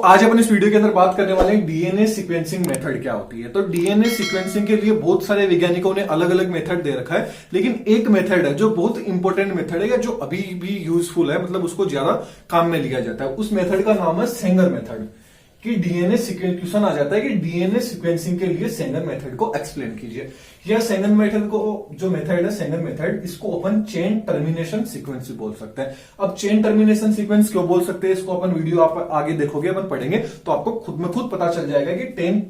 आज अपन इस वीडियो के अंदर बात करने वाले हैं डीएनए सीक्वेंसिंग मेथड क्या होती है। तो डीएनए सीक्वेंसिंग के लिए बहुत सारे वैज्ञानिकों ने अलग अलग मेथड दे रखा है, लेकिन एक मेथड है जो बहुत इंपॉर्टेंट मेथड है या जो अभी भी यूजफुल है, मतलब उसको ज्यादा काम में लिया जाता है। उस मेथड का नाम है सेंगर मेथड। कि डीएनए क्वेश्चन आ जाता है कि डीएनए सीक्वेंसिंग के लिए सेंगर मेथड को एक्सप्लेन कीजिए। यह सेंगर मेथड को जो मेथड है सेंगर मेथड, इसको अपन चेन टर्मिनेशन सीक्वेंस भी बोल सकते हैं। अब चेन टर्मिनेशन सीक्वेंस क्यों बोल सकते हैं, इसको अपन वीडियो आप आगे देखोगे, अपन पढ़ेंगे तो आपको खुद में खुद पता चल जाएगा कि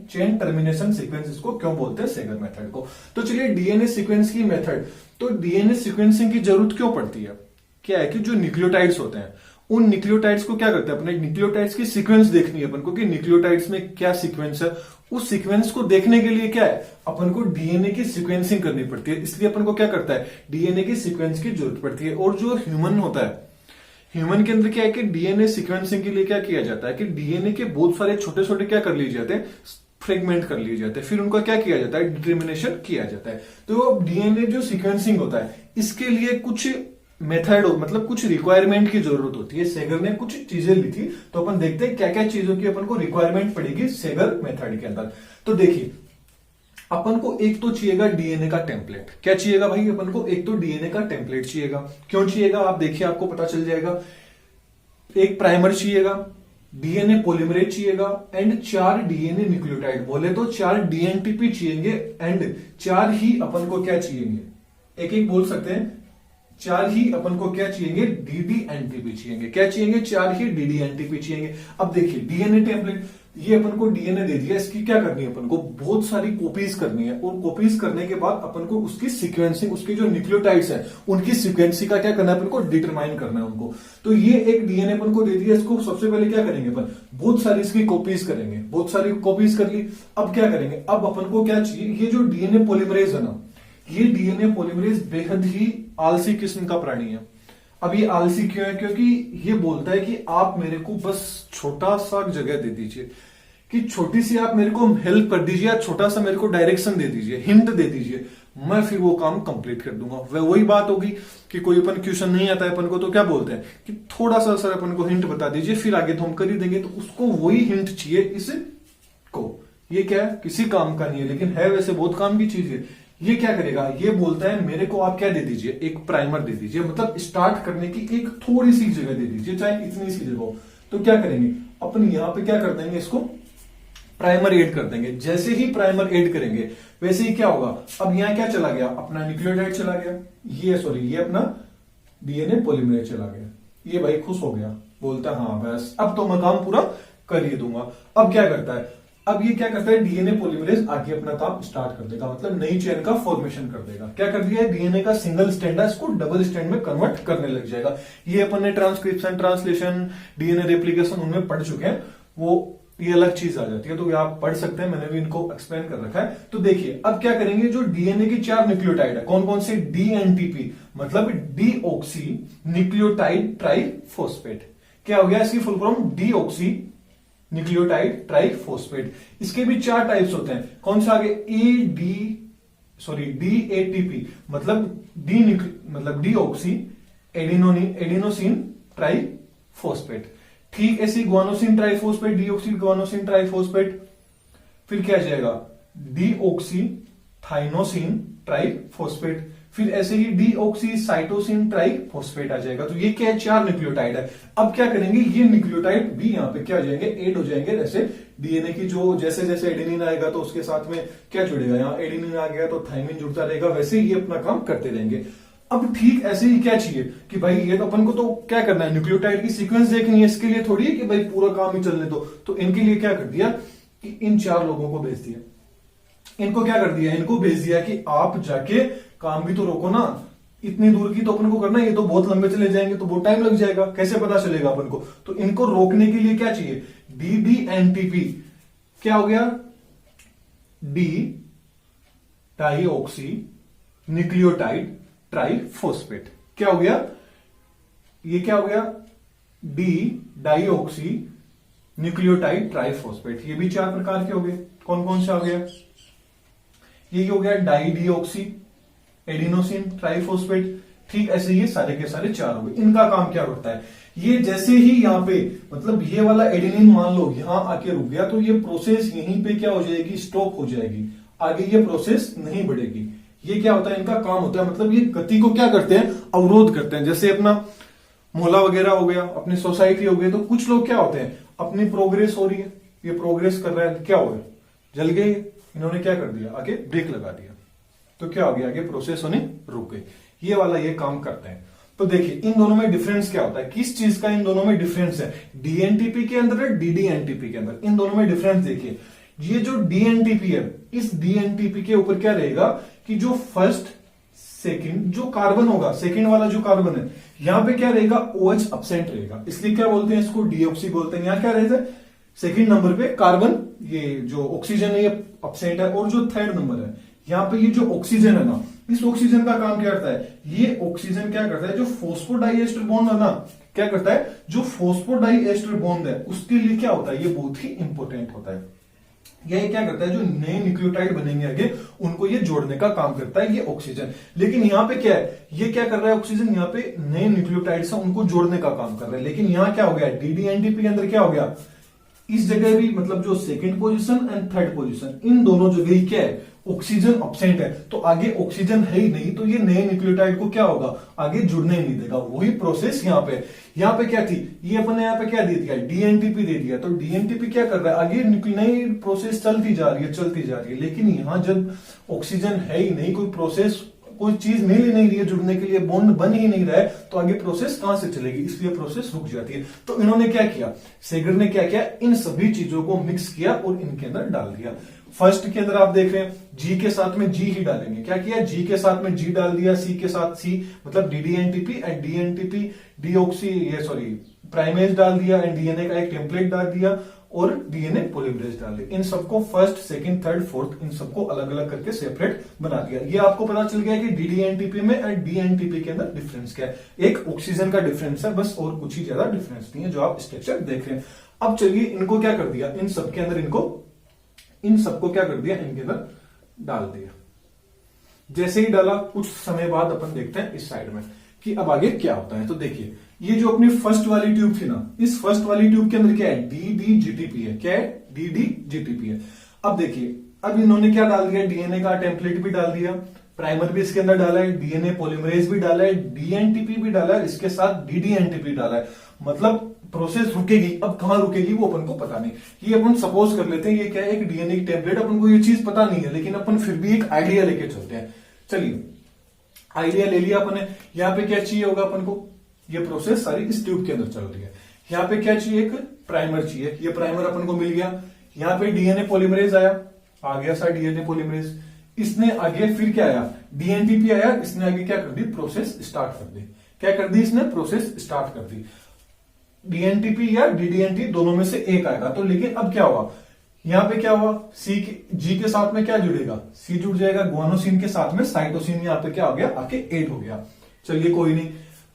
चेन टर्मिनेशन सीक्वेंस इसको क्यों बोलते हैं सेंगर मेथड को। तो चलिए डीएनए सीक्वेंस की मेथड, तो डीएनए सीक्वेंसिंग की जरूरत क्यों पड़ती है। क्या है कि जो न्यूक्लियोटाइड्स होते हैं, उन न्यूक्लियोटाइड्स को क्या करते हैं, अपने न्यूक्लियोटाइड्स की सीक्वेंस देखनी है अपन को कि न्यूक्लियोटाइड्स में क्या सीक्वेंस है। उस सीक्वेंस को देखने के लिए क्या है, अपन को डीएनए की सीक्वेंसिंग करनी पड़ती है। इसलिए अपन को क्या करता है, डीएनए की सीक्वेंस की जरूरत पड़ती है। और जो ह्यूमन होता है, ह्यूमन के अंदर क्या है कि डीएनए सीक्वेंसिंग के लिए क्या किया जाता है कि डीएनए के बहुत सारे छोटे छोटे क्या कर लिए जाते हैं, फ्रेगमेंट कर लिए जाते हैं, फिर उनका क्या किया जाता है, डिटर्मिनेशन किया जाता है। तो डीएनए जो सीक्वेंसिंग होता है, इसके लिए कुछ मेथड मतलब कुछ रिक्वायरमेंट की जरूरत होती है। सेगर ने कुछ चीजें ली थी, तो अपन देखते हैं क्या क्या चीजों की अपन को रिक्वायरमेंट पड़ेगी सेगर मेथड के अंदर। तो देखिए, अपन को एक तो चाहिएगा डीएनए का टेम्पलेट। क्या चाहिएगा भाई, अपन को एक तो डीएनए का टेम्पलेट चाहिएगा। क्यों चाहिएगा, आप देखिए आपको पता चल जाएगा। एक प्राइमर चाहिएगा, डीएनए पॉलीमरेज चाहिएगा एंड 4 डीएनए न्यूक्लियोटाइड, बोले तो 4 डीएनटीपी चाहिए एंड 4 ही अपन को क्या चाहिए, एक एक बोल सकते हैं, 4 ही अपन को क्या चाहिए, डीडी एनटीपी चाहिए। क्या चाहिए, 4 ही डीडी एनटीपी चाहिए। अब देखिए डीएनए टेम्पलेट, ये अपन को डीएनए दे दिया, इसकी क्या करनी है, अपन को बहुत सारी कॉपीज करनी है। और कॉपीज करने के बाद अपन को उसकी सीक्वेंसिंग, उसकी जो न्यूक्लियोटाइड्स है उनकी सीक्वेंसिंग का क्या करना है, अपन को डिटरमाइन करना है उनको। तो ये एक डीएनए अपन को दे दिया, इसको सबसे पहले क्या करेंगे, अपन बहुत सारी इसकी कॉपीज करेंगे। बहुत सारी कॉपीज कर ली, अब क्या करेंगे, अब अपन को क्या चाहिए, ये जो डीएनए पॉलीमरेज है ना, ये डीएनए पॉलीमरेज बेहद ही आलसी किस्म का प्राणी है। अब ये आलसी क्यों है, क्योंकि ये बोलता है कि आप मेरे को बस छोटा सा जगह दे दीजिए, कि छोटी सी आप मेरे को हेल्प कर दीजिए, या छोटा सा मेरे को डायरेक्शन दे दीजिए, हिंट दे दीजिए, मैं फिर वो काम कंप्लीट कर दूंगा। वह वही बात होगी कि कोई अपन क्वेश्चन नहीं आता है अपन को, तो क्या बोलते हैं कि थोड़ा सा सर अपन को हिंट बता दीजिए, फिर आगे तो हम कर ही देंगे। तो उसको वही हिंट चाहिए इसको। ये क्या है, किसी काम का नहीं है, लेकिन है वैसे बहुत काम की चीज है। ये क्या करेगा, ये बोलता है मेरे को आप क्या दे दीजिए, एक प्राइमर दे दीजिए, मतलब स्टार्ट करने की एक थोड़ी सी जगह दे दीजिए, चाहे इतनी सी जगह हो। तो क्या करेंगे, अपन यहां पे क्या कर देंगे, इसको प्राइमर ऐड कर देंगे। जैसे ही प्राइमर ऐड करेंगे वैसे ही क्या होगा, अब यहां क्या चला गया, अपना न्यूक्लियोटाइड चला गया, ये अपना डीएनए पॉलीमरेज चला गया। ये भाई खुश हो गया, बोलता है हाँ बस अब तो मैं काम पूरा कर ही दूंगा। अब क्या करता है, अब ये क्या करता है, डीएनए पॉलीमरेज आगे अपना काम स्टार्ट कर देगा, मतलब नई चेन का फॉर्मेशन कर देगा। क्या कर दिया है, डीएनए का सिंगल स्टैंड है, इसको डबल स्टैंड में कन्वर्ट करने लग जाएगा। ये अपन ने ट्रांसक्रिप्शन, ट्रांसलेशन, डीएनए रेप्लिकेशन उनमें पढ़ चुके हैं, वो ये अलग चीज आ जाती है, तो ये आप पढ़ सकते हैं, मैंने भी इनको एक्सप्लेन कर रखा है। तो देखिए अब क्या करेंगे, जो डीएनए की 4 न्यूक्लियोटाइड है, कौन कौन से, डीएनटीपी मतलब डीऑक्सी न्यूक्लियोटाइड ट्राइफॉस्फेट। क्या हो गया, इसकी full form deoxy nucleotide triphosphate. इसके भी 4 टाइप्स होते हैं, कौन सा आगे, डीएटीपी मतलब डीऑक्सी एडिनोसिन ट्राइफॉस्फेट। ठीक ऐसी guanosine triphosphate, deoxy guanosine triphosphate. फिर क्या जाएगा, डीऑक्सी थाइनोसिन ट्राइफॉस्फेट। फिर ऐसे ही डीऑक्सी साइटोसिन ट्राइफॉस्फेट आ जाएगा। तो ये क्या है, 4 न्यूक्लियोटाइड है। अब क्या करेंगे, ये न्यूक्लियोटाइड भी यहाँ पे क्या हो जाएंगे, ऐड हो जाएंगे। जैसे डीएनए की जो जैसे जैसे एडेनिन आएगा तो उसके साथ में क्या जुड़ेगा, यहाँ एडेनिन आ गया तो थाइमिन जुड़ता रहेगा, वैसे ही ये अपना काम करते रहेंगे। अब ठीक ऐसे ही क्या चाहिए कि भाई ये तो अपन को तो क्या करना है, न्यूक्लियोटाइड की सीक्वेंस देखनी है, इसके लिए थोड़ी है कि भाई पूरा काम ही चलने दो। तो इनके लिए क्या कर दिया कि इन 4 लोगों को भेज दिया। इनको क्या कर दिया, इनको भेज दिया कि आप जाके काम भी तो रोको ना, इतनी दूर की तो अपन को करना है, ये तो बहुत लंबे चले जाएंगे तो बहुत टाइम लग जाएगा, कैसे पता चलेगा अपन को। तो इनको रोकने के लिए क्या चाहिए, डीडीएनटीपी। क्या हो गया, डी डाइऑक्सी न्यूक्लियोटाइड ट्राइफॉस्फेट। क्या हो गया, ये क्या हो गया, डी डाइऑक्सी न्यूक्लियोटाइड ट्राइफॉस्फेट। ये भी 4 प्रकार के हो गए, कौन कौन सा हो गया, ये हो गया डाई डीऑक्सी एडिनोसिन ट्राइफॉस्फेट। ठीक ऐसे ये सारे के सारे 4 हो गए। इनका काम क्या करता है, ये जैसे ही यहाँ पे मतलब ये वाला एडेनिन मान लो यहां आके रुक गया, तो ये प्रोसेस यहीं पे क्या हो जाएगी, स्टॉप हो जाएगी, आगे ये प्रोसेस नहीं बढ़ेगी। ये क्या होता है, इनका काम होता है, मतलब ये गति को क्या करते हैं, अवरोध करते हैं। जैसे अपना मोहल्ला वगैरह हो गया, अपनी सोसाइटी हो गई, तो कुछ लोग क्या होते हैं, अपनी प्रोग्रेस हो रही है, ये प्रोग्रेस कर रहा है, क्या हो गया, जल गए, इन्होंने क्या कर दिया, आगे ब्रेक लगा दिया, तो क्या हो गया, आगे प्रोसेस होने रुक गई। ये वाला ये काम करते हैं। तो देखिए इन दोनों में डिफरेंस क्या होता है, किस चीज का इन दोनों में डिफरेंस है, डीएनटीपी के अंदर है, डीडीएनटीपी के अंदर, इन दोनों में डिफरेंस देखिए। ये जो डीएनटीपी है, इस डीएनटीपी के ऊपर क्या रहेगा कि जो फर्स्ट सेकंड जो कार्बन होगा, सेकंड वाला जो कार्बन है, यहां पे क्या रहेगा, OH एब्सेंट रहेगा, इसलिए क्या बोलते हैं इसको, डीऑक्सी बोलते हैं। यहां क्या रहता है, सेकंड नंबर पे कार्बन, ये जो ऑक्सीजन है ये एब्सेंट है, और जो थर्ड नंबर है यहाँ पे ये जो ऑक्सीजन है ना, इस ऑक्सीजन का काम क्या करता है, ये ऑक्सीजन क्या करता है, जो फॉस्फोडाइएस्टर बॉन्ड है ना, क्या करता है, जो फॉस्फोडाइएस्टर बॉन्ड है उसके लिए क्या होता है, ये बहुत ही इंपॉर्टेंट होता है। ये क्या करता है, जो नए न्यूक्लियोटाइड बनेंगे आगे उनको ये जोड़ने का काम करता है, ये ऑक्सीजन। लेकिन यहाँ पे क्या है, ये क्या कर रहा है, ऑक्सीजन यहाँ पे नए न्यूक्लियोटाइड्स हैं उनको जोड़ने का काम कर रहा है। लेकिन यहाँ क्या हो गया, डीडीएनटीपी के अंदर क्या हो गया, इस जगह भी मतलब जो second position and third position, इन दोनों जगह ही क्या है, ऑक्सीजन एब्सेंट है, तो आगे ऑक्सीजन है ही नहीं, तो ये नए न्यूक्लियोटाइड को क्या होगा, आगे जुड़ने ही नहीं देगा। वही प्रोसेस यहाँ पे, यहाँ पे क्या थी, ये अपने यहाँ पे क्या दे दिया, डीएनटीपी दे दिया, तो डीएनटीपी क्या कर रहा है, आगे नई प्रोसेस चलती जा रही है, चलती जा रही है। लेकिन यहां जब ऑक्सीजन है ही नहीं, कोई प्रोसेस, कोई चीज मिल ही नहीं रही है जुड़ने के लिए, बॉन्ड बन ही नहीं रहा है, तो आगे प्रोसेस कहां से चलेगी, इसलिए प्रोसेस रुक जाती है। तो इन्होंने क्या किया, सेगर ने क्या किया, इन सभी चीजों को मिक्स किया और इनके अंदर डाल दिया। फर्स्ट के अंदर आप देख रहे हैं जी के साथ में जी ही डालेंगे, क्या किया, जी के साथ में जी डाल दिया, सी के साथ सी, मतलब डीडीएनटीपी एंड डीएनटीपी डीऑक्सी ये सॉरी प्राइमेज डाल दिया, एंड डीएनए का एक टेम्पलेट डाल दिया और डीएनए पॉलीमरेज डाल दिया। इन सबको फर्स्ट, सेकंड, थर्ड, फोर्थ, इन सबको अलग अलग करके सेपरेट बना दिया। ये आपको पता चल गया कि डीडीएनटीपी में एंड डीएनटीपी के अंदर डिफरेंस क्या है, एक ऑक्सीजन का डिफरेंस है बस, और कुछ ही ज्यादा डिफरेंस नहीं है जो आप स्ट्रक्चर देख रहे हैं। अब चलिए इनको क्या कर दिया, इन सबके अंदर इन सबको क्या कर दिया, इनके अंदर डाल दिया। जैसे ही डाला कुछ समय बाद अपन देखते हैं इस साइड में कि अब आगे क्या होता है। तो देखिए ये जो अपनी फर्स्ट वाली ट्यूब थी ना, इस फर्स्ट वाली ट्यूब के अंदर क्या है, डीडीजीटीपी है, क्या है, डीडीजीटीपी है। अब देखिए अब इन्होंने क्या डाल दिया, डीएनए का टेम्पलेट भी डाल दिया, प्राइमर भी इसके अंदर डाला है, डीएनए पॉलीमरेज भी डाला है, डीएनटीपी भी डाला है, इसके साथ डीडीएनटीपी डाला है। मतलब प्रोसेस रुकेगी, अब कहां रुकेगी वो अपन को पता नहीं। ये अपन सपोज कर लेते हैं ये क्या है, एक डीएनए की टेम्पलेट, अपन को ये चीज पता नहीं है, लेकिन अपन फिर भी एक आइडिया लेके चलते हैं। चलिए आइडिया ले लिया अपन ने, यहाँ पे क्या चाहिए होगा अपन को, ये प्रोसेस सारी इस ट्यूब के अंदर चल रही है। यहाँ पे क्या चाहिए, एक प्राइमर चाहिए, ये प्राइमर अपन को मिल गया। यहाँ पे डीएनए पॉलीमरेज आया, आ गया सा डीएनए पॉलीमरेज, इसने आगे फिर क्या आया, डीएनटीपी आया, इसने आगे क्या कर दी, प्रोसेस स्टार्ट कर दी। क्या कर दी इसने, प्रोसेस स्टार्ट कर दी। डीएनटीपी या डीडीएनटी दोनों में से एक आएगा। तो लेकिन अब क्या हुआ, यहां पे क्या हुआ, जी के साथ में क्या जुड़ेगा, सी जुड़ जाएगा, ग्वानोसिन के साथ में साइटोसिन यहां पे क्या हो गया, आके एड हो गया। चलिए कोई नहीं,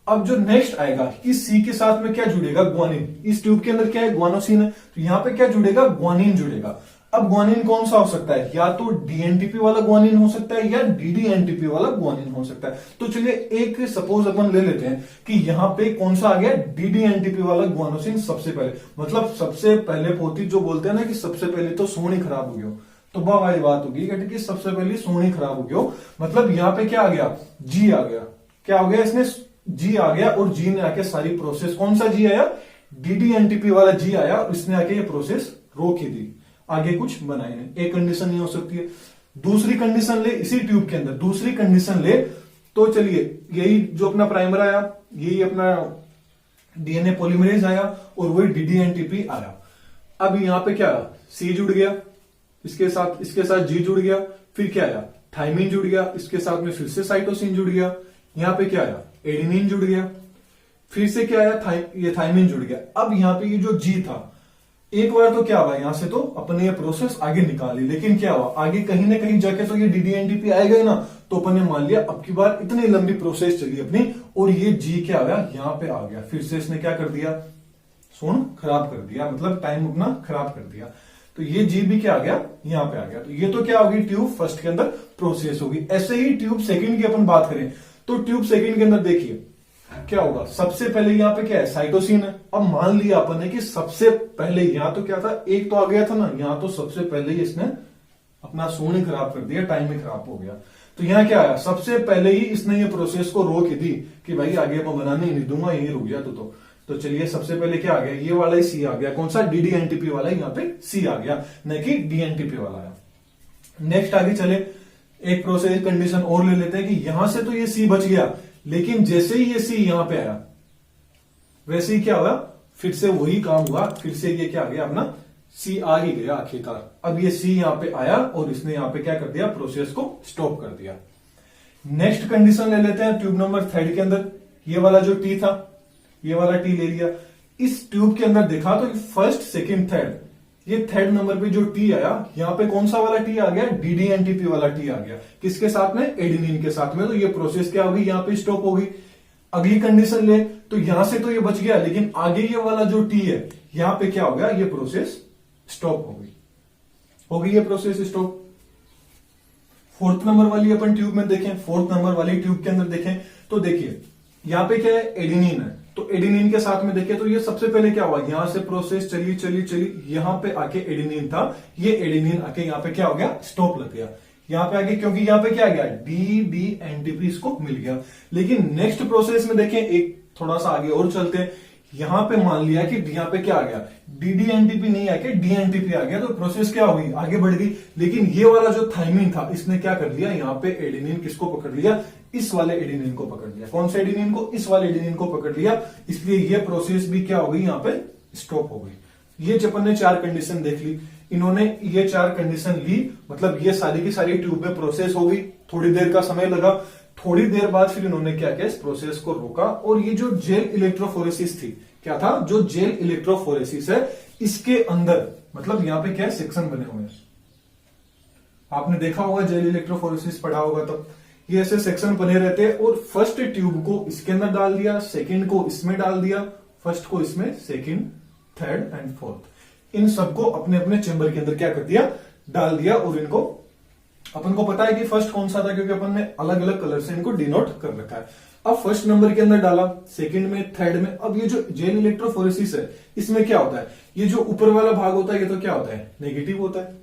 अब जो नेक्स्ट आएगा, इस सी के साथ में क्या जुड़ेगा, ग्वानिन। इस ट्यूब के अंदर क्या है, ग्वानोसिन है, तो यहां पे क्या जुड़ेगा, ग्वानिन जुड़ेगा। अब ग्वानिन कौन सा हो सकता है, या तो डीएनटीपी वाला ग्वानिन हो सकता है या डीडीएनटीपी वाला ग्वानिन हो सकता है। तो चलिए एक सपोज अपन ले लेते हैं कि यहां पे कौन सा आ गया, डीडीएनटीपी वाला ग्वानोसिन सबसे पहले, मतलब सबसे पहले पोती जो बोलते हैं ना कि सबसे पहले तो सोनी खराब हो गया, तो वह वाली बात होगी कि सबसे पहले सोनी खराब हो गया। मतलब यहाँ पे क्या आ गया, जी आ गया, क्या हो गया, इसने जी आ गया और जी ने आके सारी प्रोसेस, कौन सा जी आया, डीडीएनटीपी वाला जी आया, इसने आके ये प्रोसेस रोक ही दी, आगे कुछ बनाए नहीं। एक कंडीशन नहीं हो सकती है। दूसरी कंडीशन ले, इसी ट्यूब के अंदर दूसरी कंडीशन ले, तो चलिए यही जो अपना प्राइमर आया, यही अपना डीएनए पॉलीमरेज आया और वही डीडीएनटीपी आया। अब यहां पे क्या आया, सी जुड़ गया, इसके साथ जी जुड़ गया, फिर क्या आया, थाइमिन जुड़ गया, इसके साथ में फिर से साइटोसिन जुड़ गया, यहां पे क्या आया, एडेनिन जुड़ गया, फिर से क्या आया, ये थाइमिन जुड़ गया। अब यहां पे ये जो जी था, एक बार तो क्या हुआ, यहां से तो अपने ये प्रोसेस आगे निकाली, लेकिन क्या हुआ, आगे कहीं ना कहीं जाके तो ये डीडीएनटीपी आएगा ही ना, तो अपन ने मान लिया अब की बार इतनी लंबी प्रोसेस चली अपनी, और ये जी क्या आ गया, यहां पे आ गया, फिर से इसने क्या कर दिया, सुन खराब कर दिया, मतलब टाइम अपना खराब कर दिया। तो ये जी भी क्या आ गया, यहां पे आ गया। तो ये तो क्या होगी, ट्यूब फर्स्ट के अंदर प्रोसेस होगी। ऐसे ही ट्यूब सेकंड की अपन बात करें तो ट्यूब सेकंड के अंदर देखिए, क्या होगा, सबसे पहले यहाँ पे क्या है, साइटोसिन है। अब मान लिया अपन ने कि सबसे पहले यहाँ तो क्या था, एक तो आ गया था ना, यहाँ तो सबसे पहले ही इसने अपना सोने खराब कर दिया, टाइम ही खराब हो गया। तो यहाँ क्या आया, सबसे पहले ही इसने ये प्रोसेस को रोक ही दी कि भाई आगे मैं बनाने ही नहीं दूंगा, यही रुक गया तो चलिए सबसे पहले क्या आ गया, ये वाला ही सी आ गया। कौन सा, डीडीएनटीपी वाला, यहाँ पे सी आ गया, न कि डीएनटीपी वाला आया। नेक्स्ट आगे चले, एक प्रोसेस कंडीशन और ले लेते हैं कि यहां से तो ये सी बच गया, लेकिन जैसे ही ये सी यहां पे आया वैसे ही क्या हुआ, फिर से वही काम हुआ, फिर से ये क्या आ गया अपना सी आ ही गया आखिरकार। अब ये सी यहां पे आया और इसने यहां पे क्या कर दिया, प्रोसेस को स्टॉप कर दिया। नेक्स्ट कंडीशन ले लेते हैं ट्यूब नंबर 3 के अंदर, ये वाला जो टी था, ये वाला टी ले लिया। इस ट्यूब के अंदर देखा तो फर्स्ट सेकंड थर्ड, ये थर्ड नंबर पे जो टी आया, यहां पे कौन सा वाला टी आ गया, डीडीएनटीपी वाला टी आ गया। किसके साथ में, एडेनिन के साथ में। तो ये प्रोसेस क्या होगी, यहां पे स्टॉप होगी। अगली कंडीशन ले तो यहां से तो ये बच गया, लेकिन आगे ये वाला जो टी है, यहां पे क्या हो गया, ये प्रोसेस स्टॉप हो गई ये प्रोसेस स्टॉप। फोर्थ नंबर वाली अपन ट्यूब में देखें, फोर्थ नंबर वाली ट्यूब के अंदर देखें तो देखिए यहां पे क्या है, एडेनिन है। तो एडेनिन के साथ में देखें तो ये सबसे पहले क्या हुआ, यहां से प्रोसेस चली चली चली, यहां पे आके एडेनिन था, ये एडेनिन आके यहां पे क्या हो गया, स्टॉप लग गया यहां पे आगे, क्योंकि यहां पे क्या गया, डीडीएनटीपी इसको मिल गया। लेकिन नेक्स्ट प्रोसेस में देखें, एक थोड़ा सा आगे और चलते हैं, यहां पे मान लिया कि यहां पे क्या आ गया, डीडीएनटीपी नहीं आके डीएनटीपी आ गया, तो प्रोसेस क्या हुई, आगे बढ़ गई। लेकिन ये वाला जो थाइमिन था, इसने क्या कर लिया, यहां पे एडेनिन किसको पकड़ लिया, इस वाले एडेनिन को पकड़ लिया। कौन से एडेनिन को, इस वाले एडेनिन को पकड़ लिया, इसलिए ये प्रोसेस भी क्या हो गई, यहां पे स्टॉप हो गई। ये अपन ने 4 कंडीशन देख ली, इन्होंने ये 4 कंडीशन ली, मतलब ये सारी की सारी ट्यूब में प्रोसेस हो गई। थोड़ी देर का समय लगा, थोड़ी देर बाद फिर इन्होंने क्या किया, इस प्रोसेस को रोका। और ये जो जेल इलेक्ट्रोफोरेसिस थी, क्या था, जो जेल इलेक्ट्रोफोरेसिस है, इसके अंदर मतलब यहां पे क्या है, सेक्शन बने हुए हैं। आपने देखा होगा जेल इलेक्ट्रोफोरेसिस पढ़ा होगा तब, ये ऐसे सेक्शन बने रहते हैं। और फर्स्ट ट्यूब को इसके अंदर डाल दिया, सेकंड को इसमें डाल दिया, फर्स्ट को इसमें, सेकंड, थर्ड एंड फोर्थ, इन सबको अपने अपने चेंबर के अंदर क्या कर दिया, डाल दिया। और इनको अपन को पता है कि फर्स्ट कौन सा था, क्योंकि अपन ने अलग अलग कलर से इनको डिनोट कर रखा है। अब फर्स्ट नंबर के अंदर डाला, सेकंड में, थर्ड में। अब ये जो जेल इलेक्ट्रोफोरेसिस है, इसमें क्या होता है, ये जो ऊपर वाला भाग होता है, ये तो क्या होता है, नेगेटिव होता है।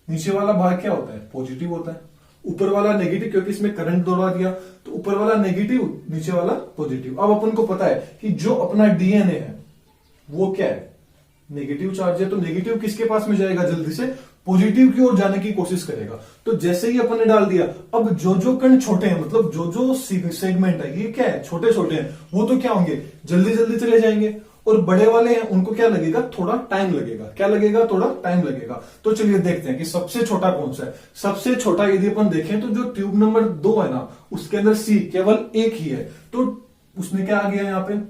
नीचे वाला भाग क्या होता है, पॉजिटिव होता है। ऊपर वाला नेगेटिव, क्योंकि इसमें करंट दौड़ा दिया, तो ऊपर वाला नेगेटिव, नीचे वाला पॉजिटिव। अब अपन को पता है कि जो अपना डीएनए है वो क्या है, नेगेटिव चार्ज है। तो नेगेटिव किसके पास में जाएगा, जल्दी से पॉजिटिव की ओर जाने की कोशिश करेगा। तो जैसे ही अपन ने डाल दिया, अब जो जो कण छोटे हैं, मतलब जो जो सेगमेंट है, ये क्या है, छोटे छोटे हैं, वो तो क्या होंगे, जल्दी जल्दी चले जाएंगे। और बड़े वाले हैं, उनको क्या लगेगा, थोड़ा टाइम लगेगा। क्या लगेगा, थोड़ा टाइम लगेगा। तो चलिए देखते हैं कि सबसे छोटा कौन सा है। सबसे छोटा यदि अपन देखें तो जो ट्यूब नंबर 2 है ना, उसके अंदर सी केवल एक ही है। तो उसने क्या आ गया, यहाँ पे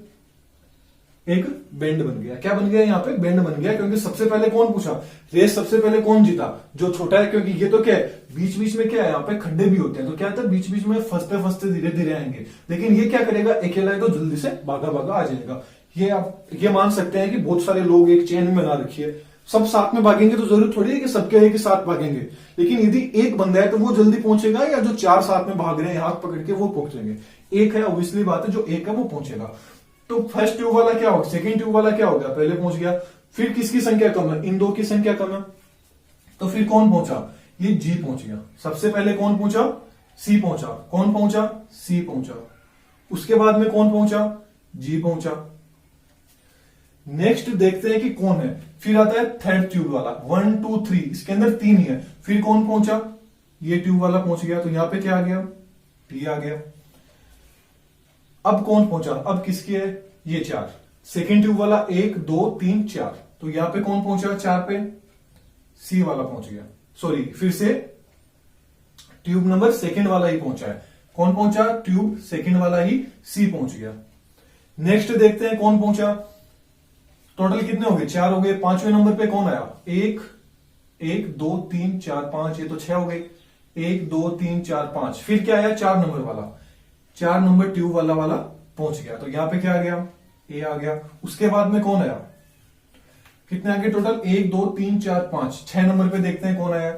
एक बेंड बन गया। क्या बन गया, यहाँ पे बेंड बन गया, क्योंकि सबसे पहले कौन पूछा, रेस सबसे पहले कौन जीता, जो छोटा है। क्योंकि ये तो क्या है, बीच बीच में क्या है, यहाँ पे खड्डे भी होते हैं, तो क्या होता है, बीच बीच में फंसते फंसते धीरे धीरे आएंगे। लेकिन ये क्या करेगा, अकेला है तो जल्दी से भागा भागा आ जाएगा। ये आप ये मान सकते हैं कि बहुत सारे लोग एक चेन में बना रखी है, सब साथ में भागेंगे तो जरूरत थोड़ी है कि सबके एक साथ भागेंगे। लेकिन यदि एक बंदा है तो वो जल्दी पहुंचेगा, या जो 4 साथ में भाग रहे हैं हाथ पकड़ के वो पहुंचेंगे। एक है, ऑब्वियसली बात है, जो एक है वो पहुंचेगा। तो फर्स्ट ट्यूब वाला क्या होगा, सेकंड ट्यूब वाला क्या हो गया, पहले पहुंच गया। फिर किसकी संख्या कम है, इन 2 की संख्या कम है, तो फिर कौन पहुंचा, ये जी पहुंच गया। सबसे पहले कौन पहुंचा, सी पहुंचा। कौन पहुंचा, सी पहुंचा। उसके बाद में कौन पहुंचा, जी पहुंचा। नेक्स्ट देखते हैं कि कौन है। फिर आता है थर्ड ट्यूब वाला, 1 2 3, इसके अंदर 3 ही है। फिर कौन पहुंचा, ये ट्यूब वाला पहुंच गया। तो यहां पे क्या आ गया, टी आ गया। अब कौन पहुंचा, अब किसकी है, ये 4। सेकेंड ट्यूब वाला 1 2 3 4, तो यहां पे कौन पहुंचा, 4 पे सी वाला पहुंच गया। सॉरी, फिर से ट्यूब नंबर सेकेंड वाला ही पहुंचा है। कौन पहुंचा, ट्यूब सेकेंड वाला ही, सी पहुंच गया। नेक्स्ट देखते हैं कौन पहुंचा। टोटल कितने हो गए, 4 हो गए। 5वें नंबर पे कौन आया, 1 1 2 3 4 5, ये तो 6 हो गए। 1 2 3 4 5। फिर क्या आया, 4 नंबर वाला, 4 नंबर ट्यूब वाला पहुंच गया। तो यहां पे क्या आ गया, ए आ गया। उसके बाद में कौन आया, कितने आगे टोटल, 1 2 3 4 5। 6 नंबर पे देखते हैं कौन आया,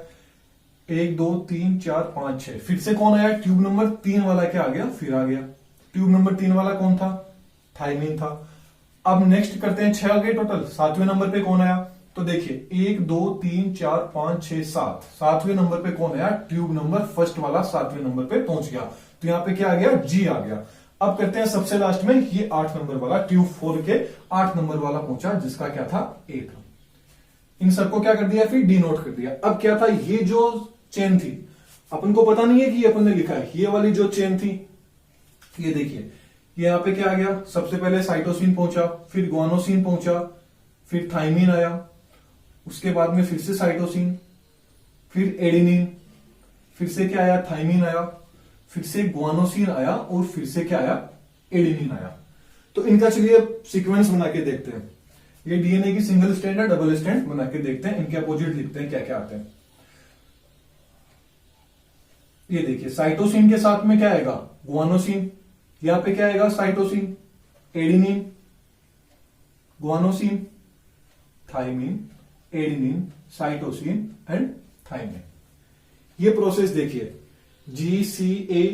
1 2 3 4 5 6। फिर से कौन आया, ट्यूब नंबर 3 वाला क्या आ गया, फिर आ गया। ट्यूब नंबर 3 वाला कौन था? थायमिन था। अब नेक्स्ट करते हैं 6 आ गए टोटल। 7वें नंबर पे कौन आया? तो देखिए 1 2 3 4 5 6 7, 7वें नंबर पे कौन आया? ट्यूब नंबर फर्स्ट वाला 7वें नंबर पे पहुंच गया। तो यहां पे क्या आ गया? जी आ गया। अब करते हैं सबसे लास्ट में, ये 8 नंबर वाला, ट्यूब 4 के 8 नंबर वाला पहुंचा, जिसका क्या था? ए था। इन सबको क्या कर दिया? फिर डी नोट कर दिया। अब क्या था? ये जो चेन थी, अपन को पता नहीं है कि ये अपन ने लिखा है, ये वाली जो चेन थी, ये देखिए यहाँ पे क्या आ गया? सबसे पहले साइटोसिन पहुंचा, फिर ग्वानोसिन पहुंचा, फिर थाइमिन आया, उसके बाद में फिर से साइटोसिन, फिर एडेनिन, फिर से क्या आया? थाइमिन आया, फिर से ग्वानोसिन आया, और फिर से क्या आया? एडेनिन आया। तो इनका चलिए सीक्वेंस बना के देखते हैं। ये डीएनए की सिंगल स्ट्रैंड है, डबल स्ट्रैंड बना के देखते हैं, इनके अपोजिट लिखते हैं क्या क्या आते हैं। ये देखिए साइटोसिन के साथ में क्या आएगा? ग्वानोसिन। यहां पे क्या आएगा? Cytosine, adenine, guanosine, thymine, adenine, cytosine and thymine. ये प्रोसेस देखिए GCAGTACT,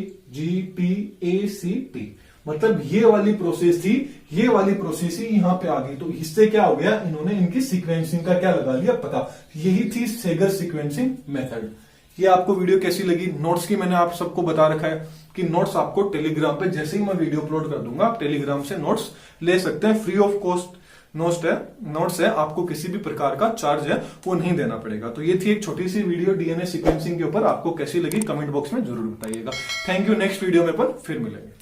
मतलब ये वाली प्रोसेस थी, ये वाली प्रोसेस ही यहां पे आ गई। तो इससे क्या हो गया? इन्होंने इनकी सीक्वेंसिंग का क्या लगा लिया? पता। यही थी सेगर सीक्वेंसिंग मेथड। ये आपको वीडियो कैसी लगी? नोट्स की मैंने आप सबको बता रखा है कि नोट्स आपको टेलीग्राम पे जैसे ही मैं वीडियो अपलोड कर दूंगा, आप टेलीग्राम से नोट्स ले सकते हैं। फ्री ऑफ कॉस्ट नोट्स है, आपको किसी भी प्रकार का चार्ज है वो नहीं देना पड़ेगा। तो ये थी एक छोटी सी वीडियो डीएनए सीक्वेंसिंग के ऊपर। आपको कैसी लगी कमेंट बॉक्स में जरूर बताइएगा। Thank you. नेक्स्ट वीडियो में अपन फिर मिलेंगे।